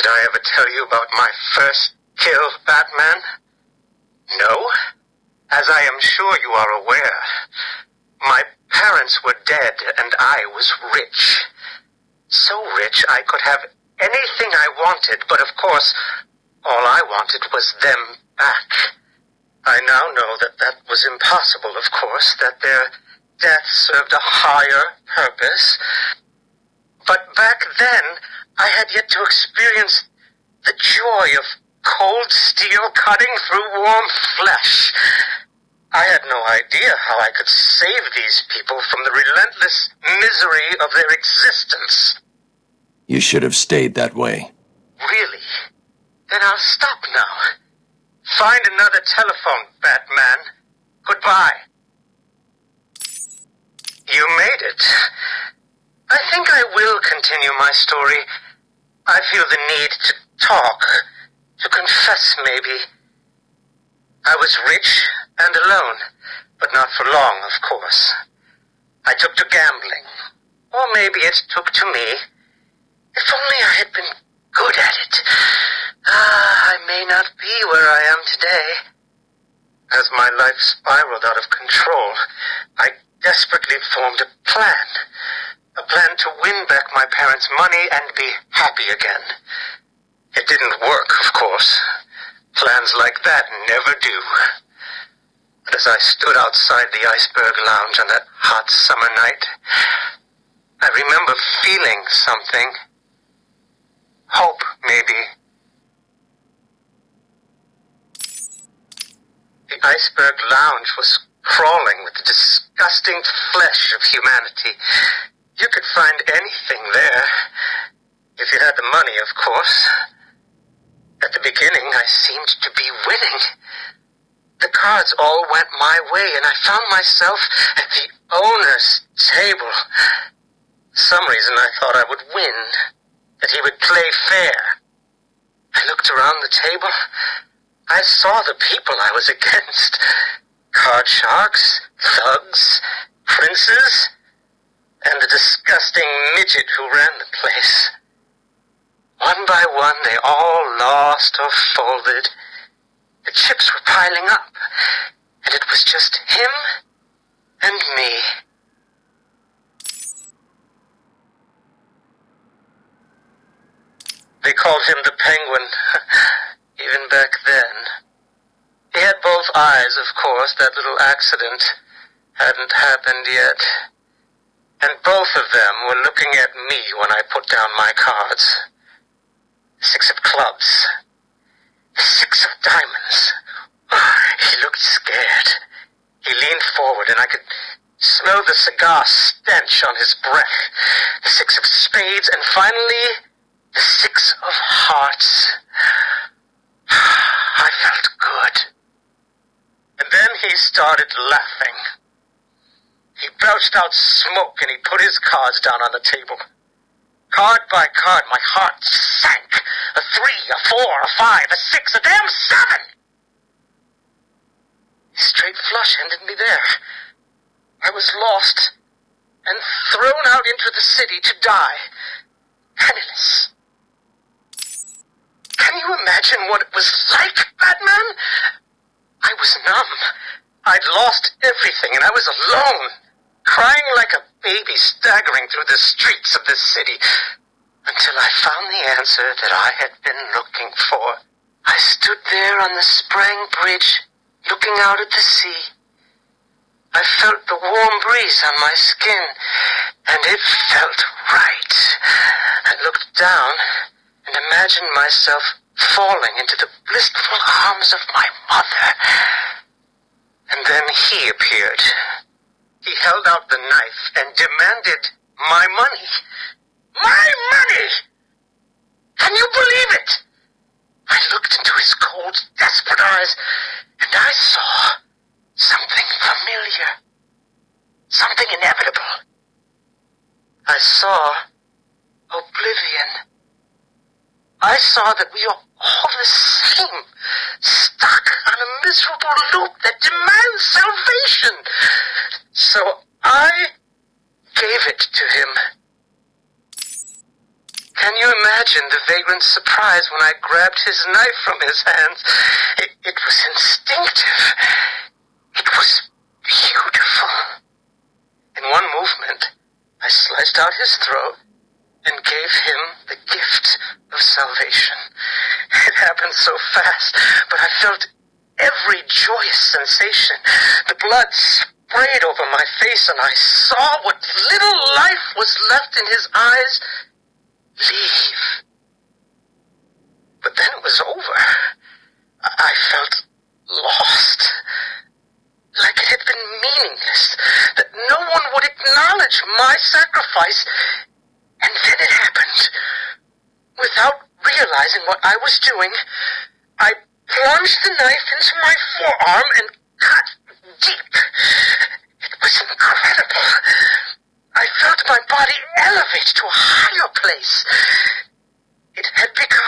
Did I ever tell you about my first kill, Batman? No? As I am sure you are aware, my parents were dead and I was rich. So rich I could have anything I wanted, but of course, all I wanted was them back. I now know that that was impossible, of course, that their death served a higher purpose. But back then, I had yet to experience the joy of cold steel cutting through warm flesh. I had no idea how I could save these people from the relentless misery of their existence. You should have stayed that way. Really? Then I'll stop now. Find another telephone, Batman. Goodbye. You made it. I think I will continue my story. I feel the need to talk, to confess maybe. I was rich and alone, but not for long, of course. I took to gambling, or maybe it took to me. If only I had been good at it. I may not be where I am today. As my life spiraled out of control, I desperately formed a plan. A plan to win back my parents' money and be happy again. It didn't work, of course. Plans like that never do. But as I stood outside the Iceberg Lounge on that hot summer night, I remember feeling something. Hope, maybe. The Iceberg Lounge was crawling with the disgusting flesh of humanity. You could find anything there. If you had the money, of course. At the beginning, I seemed to be winning. The cards all went my way, and I found myself at the owner's table. For some reason, I thought I would win, that he would play fair. I looked around the table. I saw the people I was against. Card sharks, thugs, princes, and the disgusting midget who ran the place. One by one, they all lost or folded. The chips were piling up, and it was just him and me. They called him the Penguin, even back then. He had both eyes, of course. That little accident hadn't happened yet. And both of them were looking at me when I put down my cards. 6 of clubs. 6 of diamonds. He looked scared. He leaned forward, and I could smell the cigar stench on his breath. The 6 of spades, and finally, the 6 of hearts. I felt good. And then he started laughing. He belched out smoke, and he put his cards down on the table. Card by card, my heart sank. A 3, a 4, a 5, a 6, a damn 7! His straight flush ended me there. I was lost and thrown out into the city to die, penniless. Can you imagine what it was like, Batman? I was numb. I'd lost everything, and I was alone, crying like a baby staggering through the streets of this city, until I found the answer that I had been looking for. I stood there on the Sprang Bridge, looking out at the sea. I felt the warm breeze on my skin, and it felt right. I looked down and imagined myself falling into the blissful arms of my mother. And then he appeared. He held out the knife and demanded my money. My money! Can you believe it? I looked into his cold, desperate eyes, and I saw something familiar. Something inevitable. I saw oblivion. I saw that we are all the same, stuck on a miserable loop that demands salvation. So I gave it to him. Can you imagine the vagrant's surprise when I grabbed his knife from his hands? It was instinctive. It was beautiful. In one movement, I sliced out his throat and gave him the gift of salvation. It happened so fast, but I felt every joyous sensation. The blood sprayed over my face, and I saw what little life was left in his eyes leave. But then it was over. I felt lost, like it had been meaningless, that no one would acknowledge my sacrifice. And then it happened. Without realizing what I was doing, I plunged the knife into my forearm and cut deep. It was incredible. I felt my body elevate to a higher place. It had become